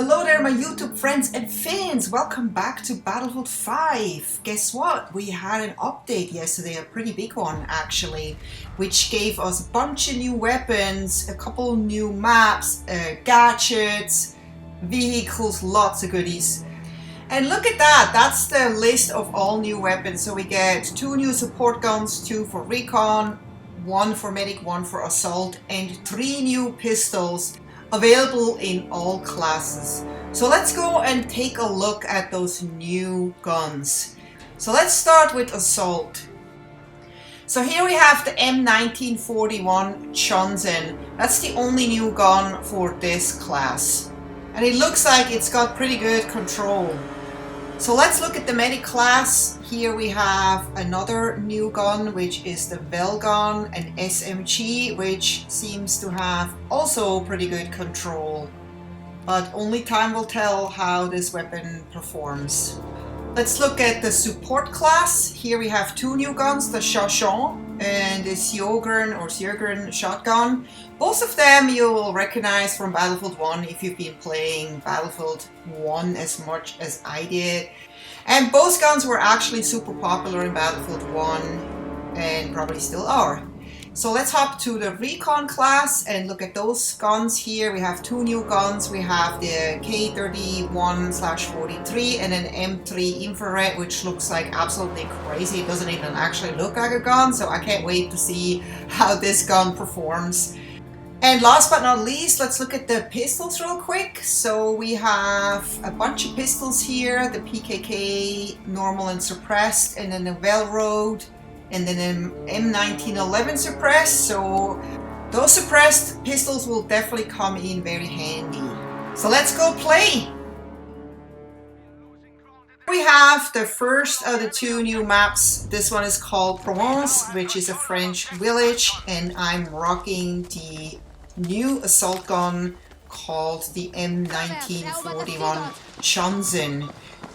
Hello there my YouTube friends and fans, welcome back to Battlefield 5. Guess what? We had an update yesterday, a pretty big one actually, which gave us a bunch of new weapons, a couple new maps, gadgets, vehicles, lots of goodies. And look at that, that's the list of all new weapons. So we get 2 new support guns, 2 for recon, 1 for medic, 1 for assault, and 3 new pistols available in all classes. So let's go and take a look at those new guns. So let's start with assault. So here we have the M1941 Johnson. That's the only new gun for this class. And it looks like it's got pretty good control. So let's look at the medic class. Here we have another new gun, which is the Bell gun, an SMG, which seems to have also pretty good control. But only time will tell how this weapon performs. Let's look at the support class. Here we have 2 new guns, the Shashan and the Sjogren shotgun. Both of them you will recognize from Battlefield 1 if you've been playing Battlefield 1 as much as I did. And both guns were actually super popular in Battlefield 1 and probably still are. So let's hop to the recon class and look at those guns here. We have 2 new guns. We have the K31/43 and an M3 infrared, which looks like absolutely crazy. It doesn't even actually look like a gun, so I can't wait to see how this gun performs. And last but not least, let's look at the pistols real quick. So we have a bunch of pistols here, the PKK, normal and suppressed, and then the Railroad, and then an M1911 suppressed. So those suppressed pistols will definitely come in very handy. So let's go play. We have the first of the 2 new maps. This one is called Provence, which is a French village, and I'm rocking the new assault gun called the M1941 Johnson.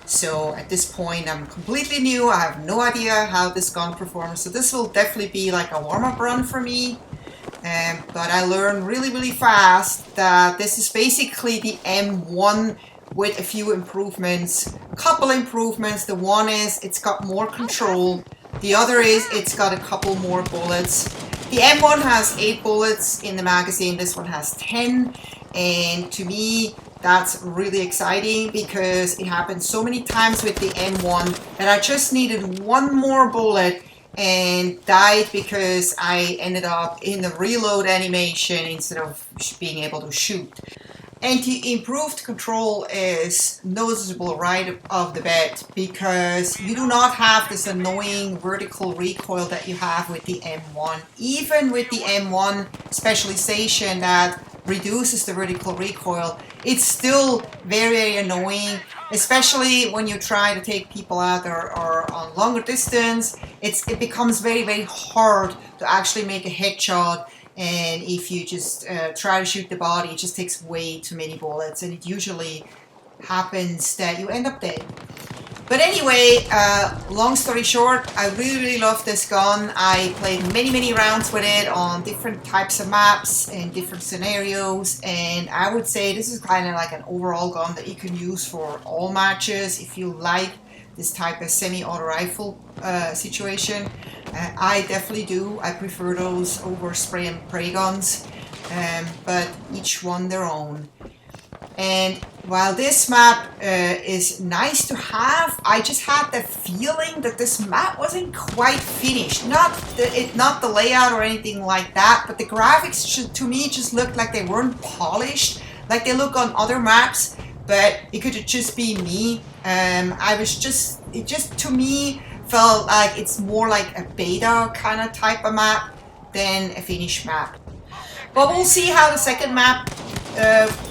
So at this point I'm completely new. I have no idea how this gun performs, so this will definitely be like a warm-up run for me. But I learned really fast that this is basically the M1 with a few improvements, a couple improvements. The one is it's got more control. The other is it's got a couple more bullets. The M1 has 8 bullets in the magazine, this one has 10, and to me that's really exciting because it happened so many times with the M1 that I just needed 1 more bullet and died because I ended up in the reload animation instead of being able to shoot. And the improved control is noticeable right off the bat because you do not have this annoying vertical recoil that you have with the M1. Even with the M1 specialization that reduces the vertical recoil, it's still very annoying, especially when you try to take people out or on longer distance. It becomes very hard to actually make a headshot. And if you just try to shoot the body, it just takes way too many bullets, and it usually happens that you end up dead. But anyway, long story short, I really love this gun. I played many rounds with it on different types of maps and different scenarios, and I would say this is kind of like an overall gun that you can use for all matches if you like this type of semi-auto rifle situation. I definitely do. I prefer those over spray and pray guns, but each one their own. And while this map is nice to have, I just had the feeling that this map wasn't quite finished. Not the layout or anything like that, but the graphics to me just looked like they weren't polished, like they look on other maps. But it could just be me. It just to me felt like it's more like a beta kind of type of map than a finished map. But we'll see how the second map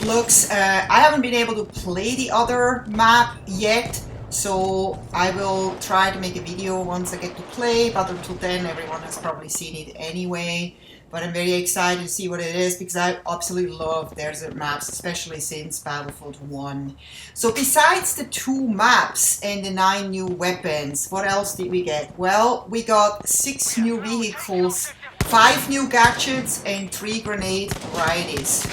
looks. I haven't been able to play the other map yet, so I will try to make a video once I get to play, but until then everyone has probably seen it anyway. But I'm very excited to see what it is because I absolutely love desert maps, especially since Battlefield 1. So besides the 2 maps and the 9 new weapons, what else did we get? Well, we got 6 new vehicles, 5 new gadgets, and 3 grenade varieties.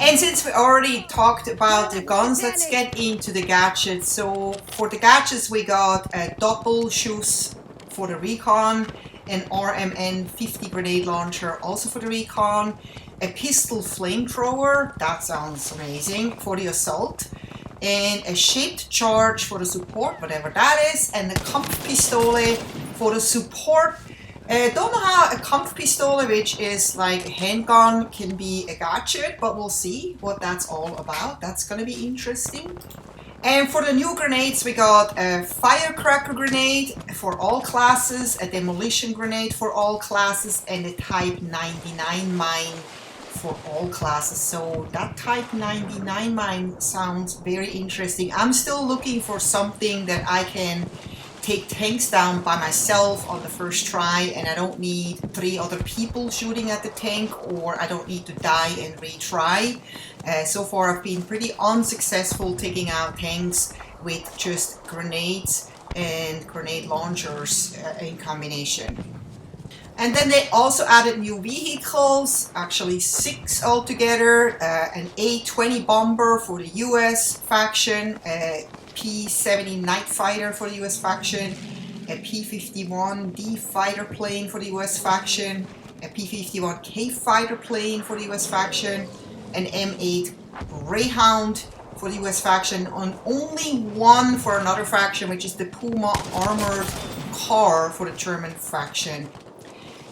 And since we already talked about the guns, let's get into the gadgets. So for the gadgets, we got a Doppelschuss for the recon, an RMN 50 grenade launcher also for the recon, a pistol flamethrower, that sounds amazing, for the assault, and a shaped charge for the support, whatever that is, and the Kampfpistole for the support. Don't know how a Kampfpistole, which is like a handgun, can be a gadget, but we'll see what that's all about. That's gonna be interesting. And for the new grenades, we got a firecracker grenade for all classes, a demolition grenade for all classes, and a Type 99 mine for all classes. So that Type 99 mine sounds very interesting. I'm still looking for something that I can take tanks down by myself on the first try, and I don't need 3 other people shooting at the tank, or I don't need to die and retry. So far I've been pretty unsuccessful taking out tanks with just grenades and grenade launchers in combination. And then they also added new vehicles, actually 6 altogether, an A-20 bomber for the US faction, a P-70 Night Fighter for the US faction, a P-51D fighter plane for the US faction, a P-51K fighter plane for the US faction, an M8 Greyhound for the US faction, and only one for another faction, which is the Puma armored car for the German faction.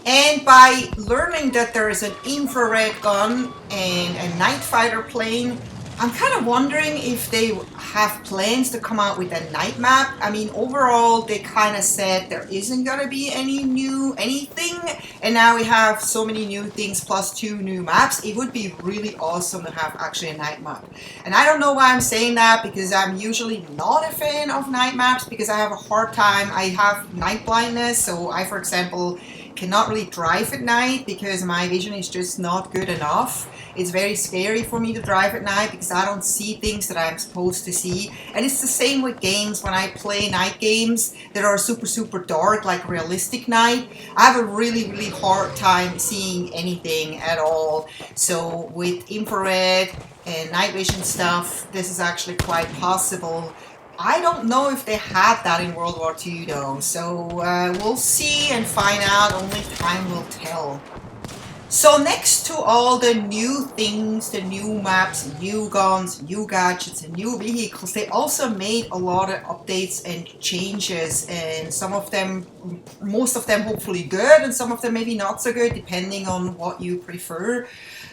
And by learning that there is an infrared gun and a night fighter plane, I'm kind of wondering if they have plans to come out with a night map. I mean, overall, they kind of said there isn't going to be any new anything. And now we have so many new things plus 2 new maps. It would be really awesome to have actually a night map. And I don't know why I'm saying that, because I'm usually not a fan of night maps because I have a hard time. I have night blindness. So I, for example, cannot really drive at night because my vision is just not good enough. It's very scary for me to drive at night because I don't see things that I'm supposed to see. And it's the same with games. When I play night games that are super dark, like realistic night, I have a really hard time seeing anything at all. So with infrared and night vision stuff, this is actually quite possible. I don't know if they had that in World War II though, so we'll see and find out, only time will tell. So next to all the new things, the new maps, new guns, new gadgets, and new vehicles, they also made a lot of updates and changes, and some of them, most of them hopefully good, and some of them maybe not so good, depending on what you prefer.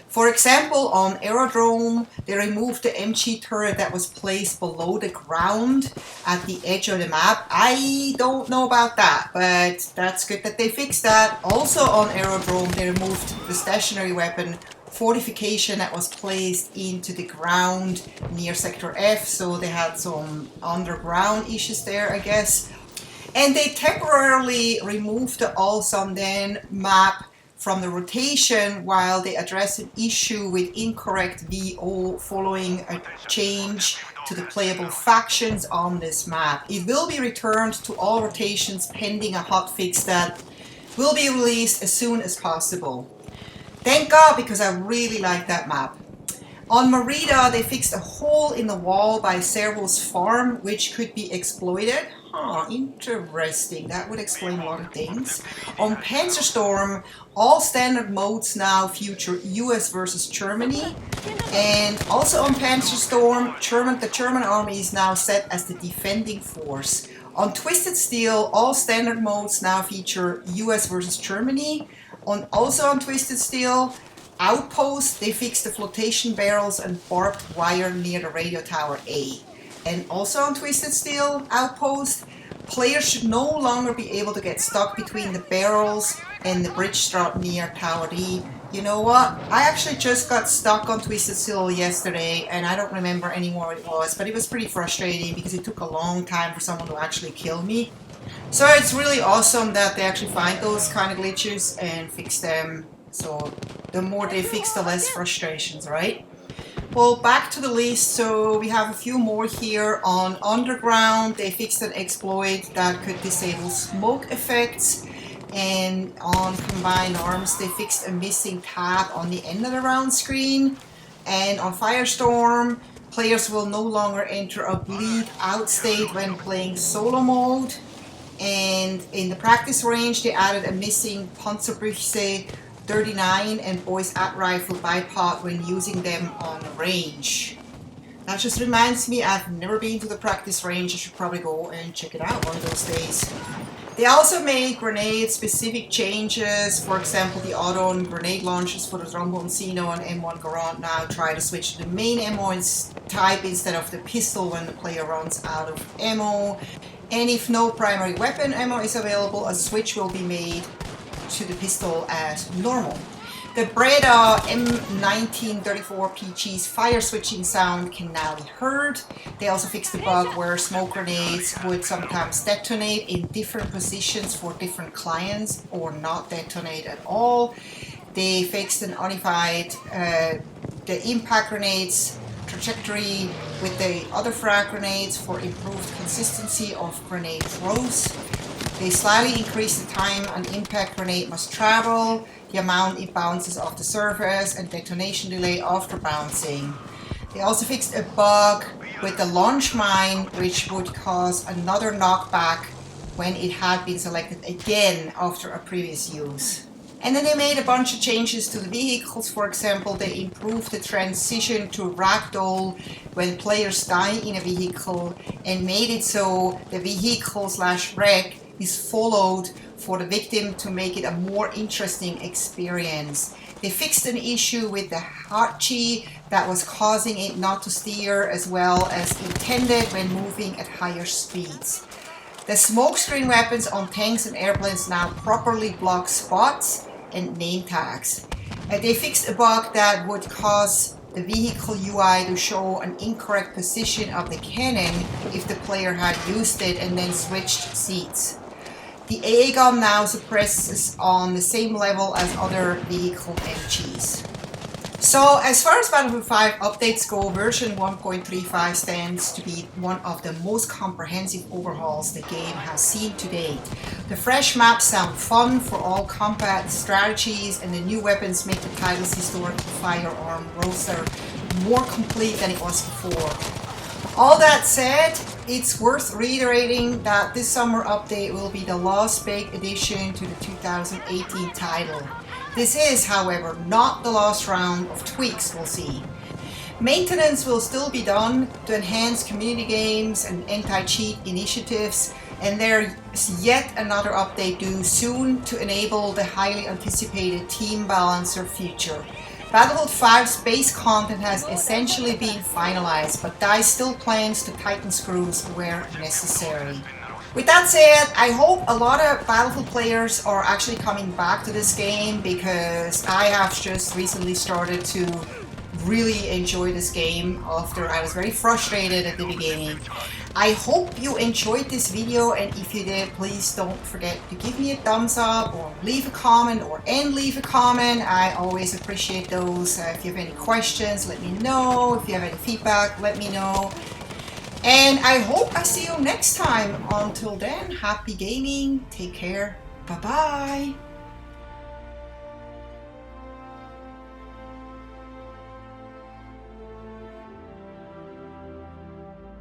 For example, on Aerodrome, they removed the MG turret that was placed below the ground at the edge of the map. I don't know about that, but that's good that they fixed that. Also on Aerodrome, they removed the stationary weapon fortification that was placed into the ground near Sector F, so they had some underground issues there, I guess. And they temporarily removed the Al-Samdan map from the rotation while they address an issue with incorrect VO following a change to the playable factions on this map. It will be returned to all rotations pending a hotfix that will be released as soon as possible. Thank God, because I really like that map. On Merida, they fixed a hole in the wall by Servo's farm, which could be exploited. Interesting. That would explain a lot of things. On Panzer Storm, all standard modes now feature US versus Germany. And also on Panzer Storm, the German army is now set as the defending force. On Twisted Steel, all standard modes now feature US versus Germany. Also on Twisted Steel, Outpost, they fixed the flotation barrels and barbed wire near the radio tower A. And also on Twisted Steel Outpost, players should no longer be able to get stuck between the barrels and the bridge strut near Tower D. You know what? I actually just got stuck on Twisted Steel yesterday, and I don't remember anymore what it was, but it was pretty frustrating because it took a long time for someone to actually kill me. So it's really awesome that they actually find those kind of glitches and fix them. So the more they fix, the less frustrations, right? Well, back to the list. So we have a few more here. On Underground, they fixed an exploit that could disable smoke effects. And on Combined Arms, they fixed a missing tab on the end of the round screen. And on Firestorm, players will no longer enter a bleed out state when playing solo mode. And in the practice range, they added a missing Panzerbüchse 39 and Boys at Rifle bipod when using them on range. That just reminds me, I've never been to the practice range. I should probably go and check it out one of those days. They also made grenade specific changes. For example, the auto grenade launchers for the Tromboncino and M1 Garand now try to switch to the main ammo type instead of the pistol when the player runs out of ammo. And if no primary weapon ammo is available, a switch will be made to the pistol as normal. The Breda M1934 PG's fire switching sound can now be heard. They also fixed the bug where smoke grenades would sometimes detonate in different positions for different clients or not detonate at all. They fixed and unified the impact grenades trajectory with the other frag grenades for improved consistency of grenade throws. They slightly increased the time an impact grenade must travel, the amount it bounces off the surface, and detonation delay after bouncing. They also fixed a bug with the launch mine, which would cause another knockback when it had been selected again after a previous use. And then they made a bunch of changes to the vehicles. For example, they improved the transition to ragdoll when players die in a vehicle and made it so the vehicle/wreck is followed for the victim to make it a more interesting experience. They fixed an issue with the Hachi that was causing it not to steer as well as intended when moving at higher speeds. The smokescreen weapons on tanks and airplanes now properly block spots and name tags. They fixed a bug that would cause the vehicle UI to show an incorrect position of the cannon if the player had used it and then switched seats. The AA gun now suppresses on the same level as other vehicle MGs. So as far as Battlefield 5 updates go, version 1.35 stands to be one of the most comprehensive overhauls the game has seen to date. The fresh maps sound fun for all combat strategies, and the new weapons make the title's historical firearm roster more complete than it was before. All that said, it's worth reiterating that this summer update will be the last big addition to the 2018 title. This is, however, not the last round of tweaks we'll see. Maintenance will still be done to enhance community games and anti-cheat initiatives, and there's yet another update due soon to enable the highly anticipated Team Balancer feature. Battlefield 5's base content has essentially been finalized, but DICE still plans to tighten screws where necessary. With that said, I hope a lot of Battlefield players are actually coming back to this game, because I have just recently started to really enjoy this game after I was very frustrated at the beginning. I hope you enjoyed this video, and if you did, please don't forget to give me a thumbs up or leave a comment leave a comment. I always appreciate those. If you have any questions, let me know. If you have any feedback, let me know. And I hope I see you next time. Until then, happy gaming. Take care. Bye-bye.